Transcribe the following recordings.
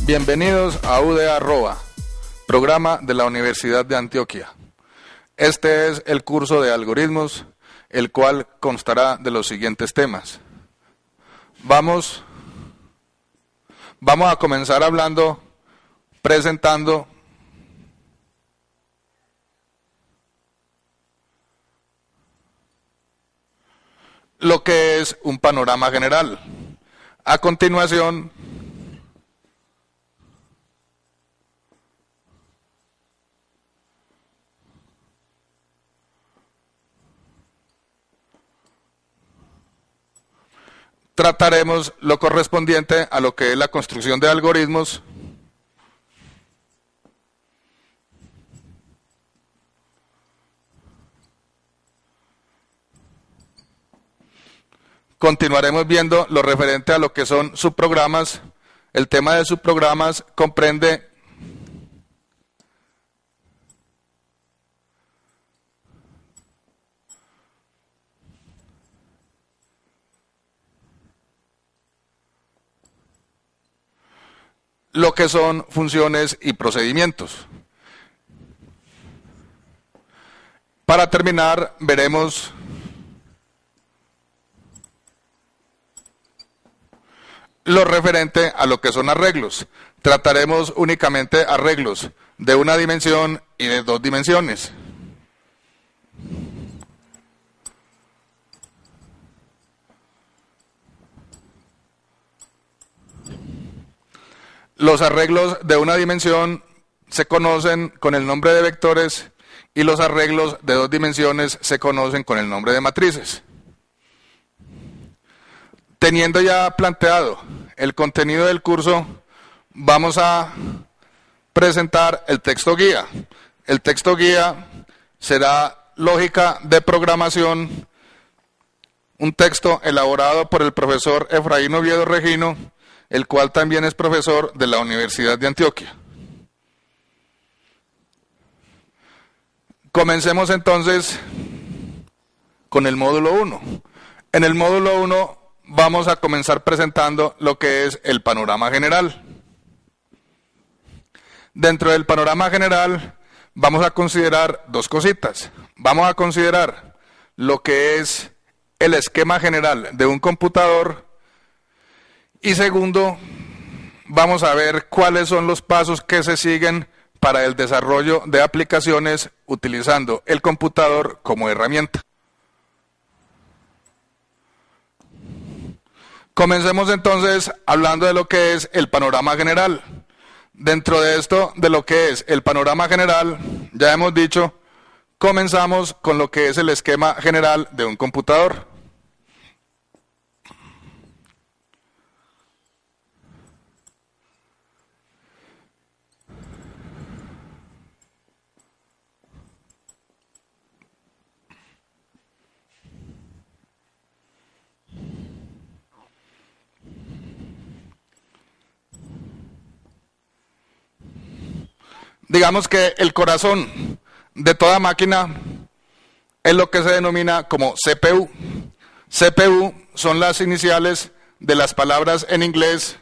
Bienvenidos a UDA Arroba, programa de la Universidad de Antioquia. Este es el curso de algoritmos, el cual constará de los siguientes temas. Vamos a comenzar presentando lo que es un panorama general. A continuación, trataremos lo correspondiente a lo que es la construcción de algoritmos, continuaremos viendo lo referente a lo que son subprogramas. El tema de subprogramas comprende lo que son funciones y procedimientos. Para terminar, veremos lo referente a lo que son arreglos. Trataremos únicamente arreglos de una dimensión y de dos dimensiones. Los arreglos de una dimensión se conocen con el nombre de vectores y los arreglos de dos dimensiones se conocen con el nombre de matrices. Teniendo ya planteado el contenido del curso, vamos a presentar el texto guía. El texto guía será lógica de programación, un texto elaborado por el profesor Efraín Oviedo Regino, el cual también es profesor de la Universidad de Antioquia. Comencemos entonces con el módulo 1. En el módulo 1 vamos a comenzar presentando lo que es el panorama general. Dentro del panorama general vamos a considerar dos cositas. Vamos a considerar lo que es el esquema general de un computador y segundo, vamos a ver cuáles son los pasos que se siguen para el desarrollo de aplicaciones utilizando el computador como herramienta. Comencemos entonces hablando de lo que es el panorama general. Dentro de esto, de lo que es el panorama general, ya hemos dicho, comenzamos con lo que es el esquema general de un computador. Digamos que el corazón de toda máquina es lo que se denomina como CPU. CPU son las iniciales de las palabras en inglés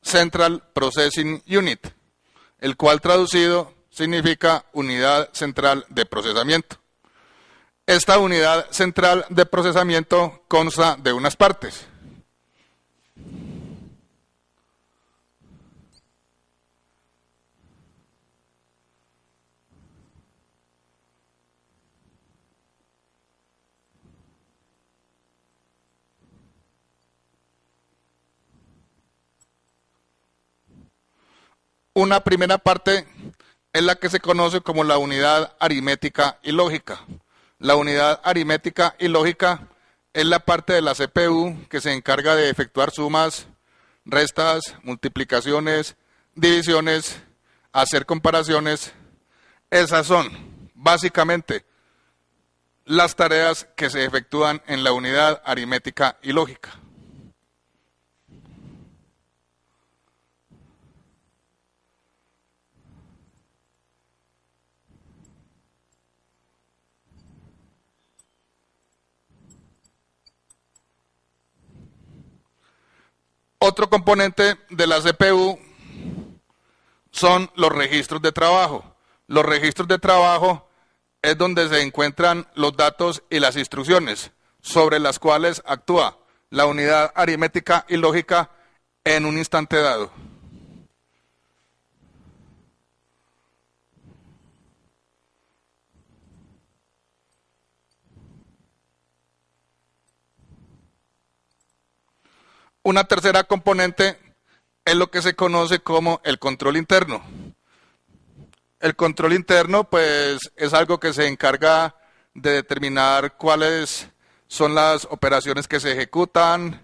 Central Processing Unit, el cual traducido significa unidad central de procesamiento. Esta unidad central de procesamiento consta de unas partes. Una primera parte es la que se conoce como la unidad aritmética y lógica. La unidad aritmética y lógica es la parte de la CPU que se encarga de efectuar sumas, restas, multiplicaciones, divisiones, hacer comparaciones. Esas son básicamente las tareas que se efectúan en la unidad aritmética y lógica. Otro componente de la CPU son los registros de trabajo. Los registros de trabajo es donde se encuentran los datos y las instrucciones sobre las cuales actúa la unidad aritmética y lógica en un instante dado. Una tercera componente es lo que se conoce como el control interno. El control interno, pues, es algo que se encarga de determinar cuáles son las operaciones que se ejecutan,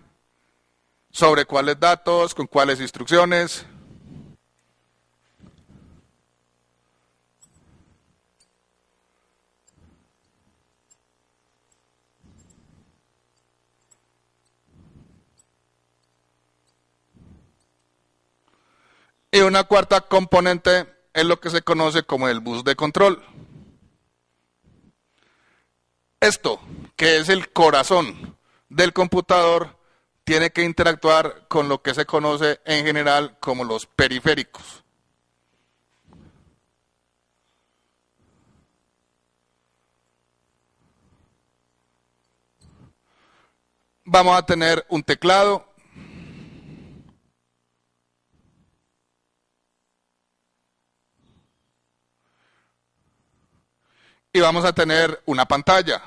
sobre cuáles datos, con cuáles instrucciones. Y una cuarta componente es lo que se conoce como el bus de control. Esto, que es el corazón del computador, tiene que interactuar con lo que se conoce en general como los periféricos. Vamos a tener un teclado, y vamos a tener una pantalla.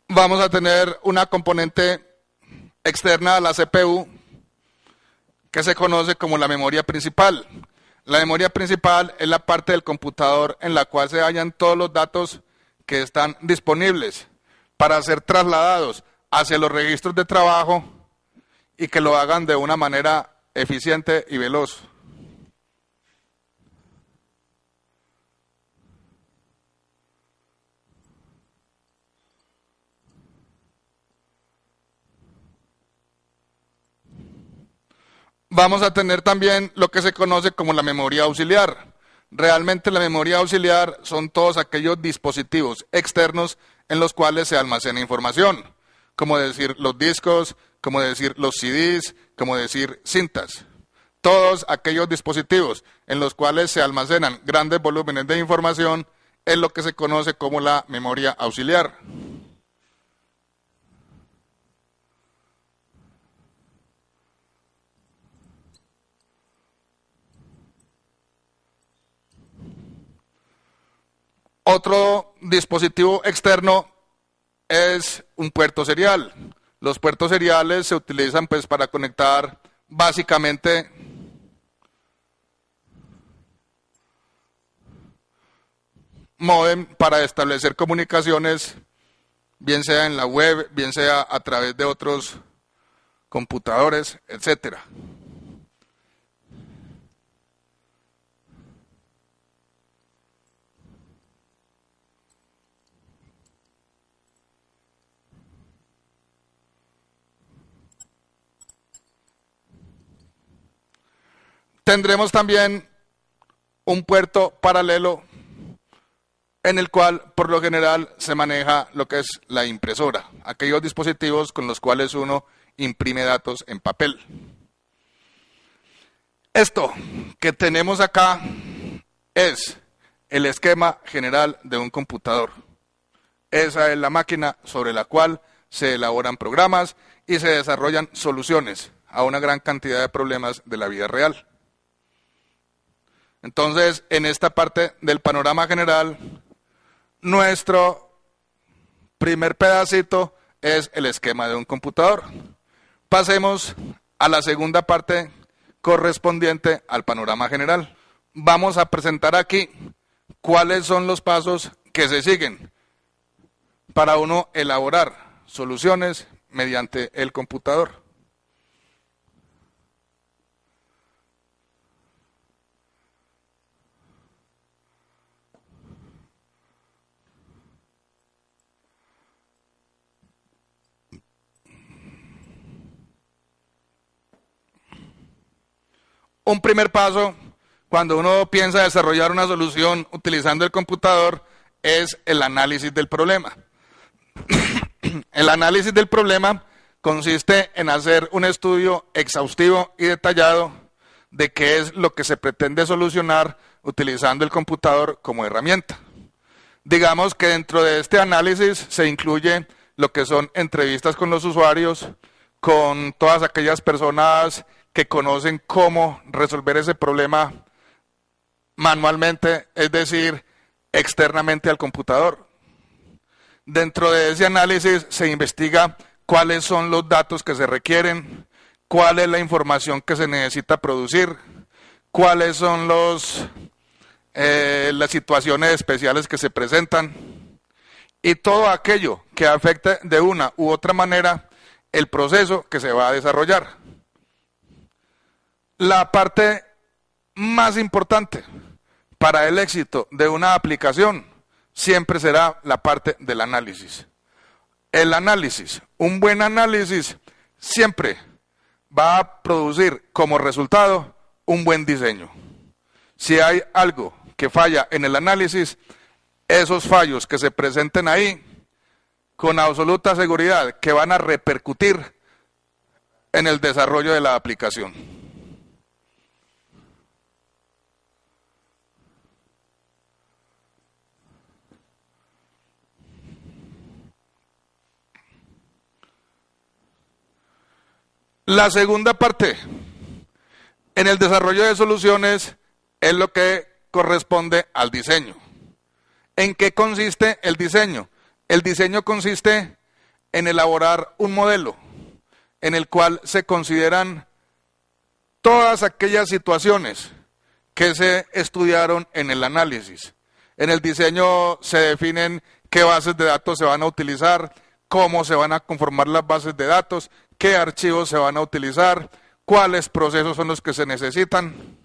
Vamos a tener una componente externa a la CPU que se conoce como la memoria principal. La memoria principal es la parte del computador en la cual se hallan todos los datos que están disponibles para ser trasladados hacia los registros de trabajo y que lo hagan de una manera eficiente y veloz. Vamos a tener también lo que se conoce como la memoria auxiliar. Realmente la memoria auxiliar son todos aquellos dispositivos externos en los cuales se almacena información, como decir los discos, como decir los CDs, como decir cintas. Todos aquellos dispositivos en los cuales se almacenan grandes volúmenes de información es lo que se conoce como la memoria auxiliar. Otro dispositivo externo es un puerto serial. Los puertos seriales se utilizan pues para conectar básicamente módem para establecer comunicaciones, bien sea en la web, bien sea a través de otros computadores, etcétera. Tendremos también un puerto paralelo en el cual por lo general se maneja lo que es la impresora, aquellos dispositivos con los cuales uno imprime datos en papel. Esto que tenemos acá es el esquema general de un computador. Esa es la máquina sobre la cual se elaboran programas y se desarrollan soluciones a una gran cantidad de problemas de la vida real. Entonces, en esta parte del panorama general, nuestro primer pedacito es el esquema de un computador. Pasemos a la segunda parte correspondiente al panorama general. Vamos a presentar aquí cuáles son los pasos que se siguen para uno elaborar soluciones mediante el computador. Un primer paso, cuando uno piensa desarrollar una solución utilizando el computador, es el análisis del problema. El análisis del problema consiste en hacer un estudio exhaustivo y detallado de qué es lo que se pretende solucionar utilizando el computador como herramienta. Digamos que dentro de este análisis se incluye lo que son entrevistas con los usuarios, con todas aquellas personas que conocen cómo resolver ese problema manualmente, es decir, externamente al computador. Dentro de ese análisis se investiga cuáles son los datos que se requieren, cuál es la información que se necesita producir, cuáles son las situaciones especiales que se presentan y todo aquello que afecte de una u otra manera el proceso que se va a desarrollar. La parte más importante para el éxito de una aplicación siempre será la parte del análisis. El análisis, un buen análisis, siempre va a producir como resultado un buen diseño. Si hay algo que falla en el análisis, esos fallos que se presenten ahí, con absoluta seguridad que van a repercutir en el desarrollo de la aplicación. La segunda parte en el desarrollo de soluciones es lo que corresponde al diseño. ¿En qué consiste el diseño? El diseño consiste en elaborar un modelo en el cual se consideran todas aquellas situaciones que se estudiaron en el análisis. En el diseño se definen qué bases de datos se van a utilizar, cómo se van a conformar las bases de datos, qué archivos se van a utilizar, cuáles procesos son los que se necesitan,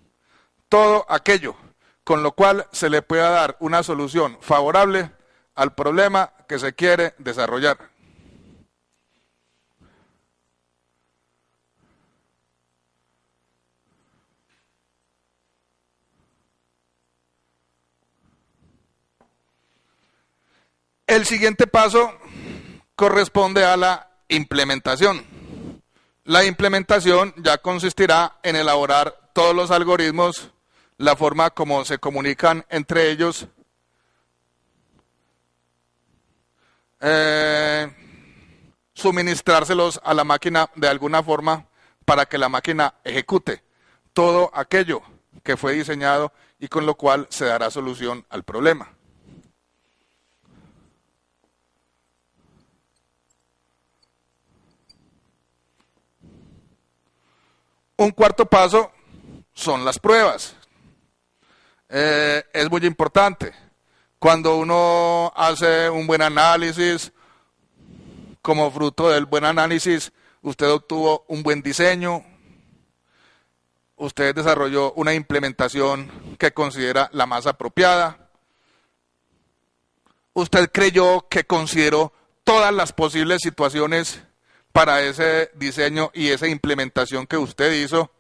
todo aquello con lo cual se le pueda dar una solución favorable al problema que se quiere desarrollar. El siguiente paso corresponde a la implementación. La implementación ya consistirá en elaborar todos los algoritmos, la forma como se comunican entre ellos, suministrárselos a la máquina de alguna forma para que la máquina ejecute todo aquello que fue diseñado y con lo cual se dará solución al problema. Un cuarto paso son las pruebas. Es muy importante. Cuando uno hace un buen análisis, como fruto del buen análisis, usted obtuvo un buen diseño, usted desarrolló una implementación que considera la más apropiada, usted creyó que consideró todas las posibles situaciones para ese diseño y esa implementación que usted hizo.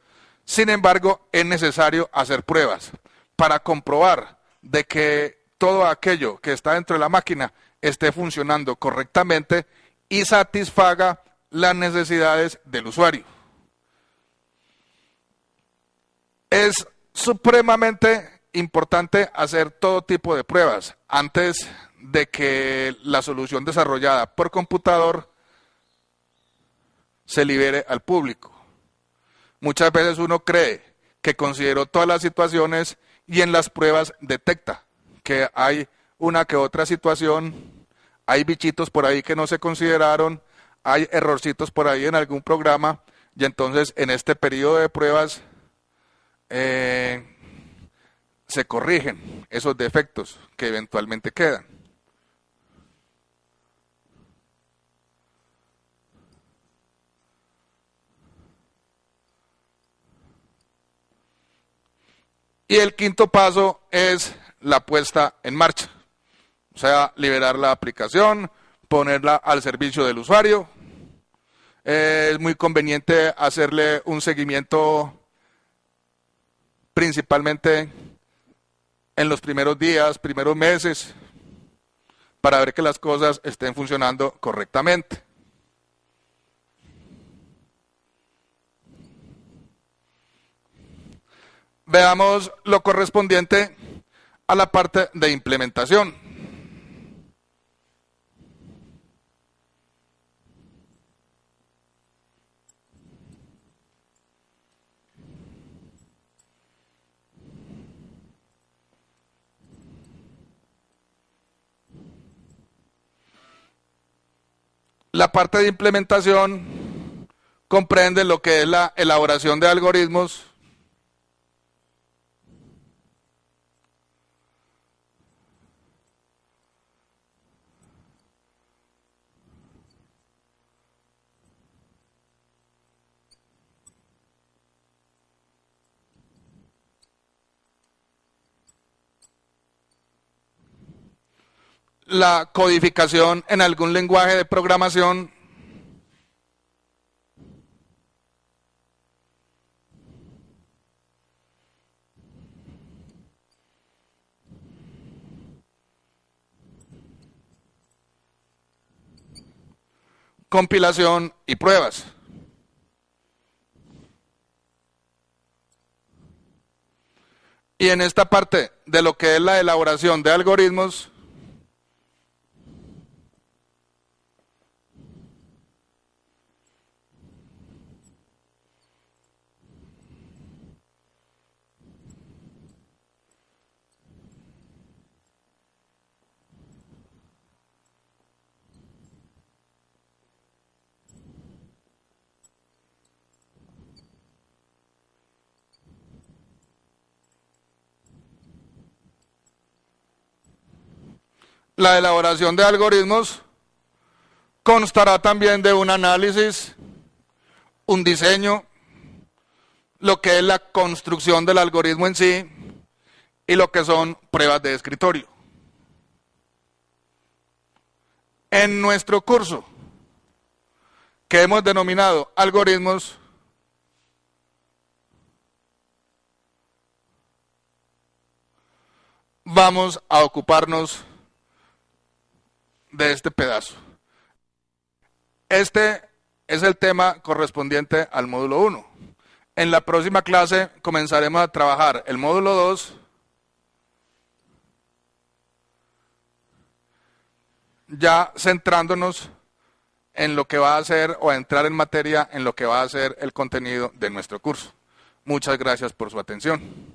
Sin embargo, es necesario hacer pruebas para comprobar de que todo aquello que está dentro de la máquina esté funcionando correctamente y satisfaga las necesidades del usuario. Es supremamente importante hacer todo tipo de pruebas antes de que la solución desarrollada por computador se libere al público. Muchas veces uno cree que consideró todas las situaciones y en las pruebas detecta que hay una que otra situación, hay bichitos por ahí que no se consideraron, hay errorcitos por ahí en algún programa y entonces en este periodo de pruebas se corrigen esos defectos que eventualmente quedan. Y el quinto paso es la puesta en marcha, o sea, liberar la aplicación, ponerla al servicio del usuario. Es muy conveniente hacerle un seguimiento principalmente en los primeros días, primeros meses, para ver que las cosas estén funcionando correctamente. Veamos lo correspondiente a la parte de implementación. La parte de implementación comprende lo que es la elaboración de algoritmos, la codificación en algún lenguaje de programación, compilación y pruebas. Y en esta parte de lo que es la elaboración de algoritmos, la elaboración de algoritmos constará también de un análisis, un diseño, lo que es la construcción del algoritmo en sí y lo que son pruebas de escritorio. En nuestro curso, que hemos denominado algoritmos, vamos a ocuparnos de este pedazo. Este es el tema correspondiente al módulo 1. En la próxima clase comenzaremos a trabajar el módulo 2, ya centrándonos en lo que va a ser o a entrar en materia en lo que va a ser el contenido de nuestro curso. Muchas gracias por su atención.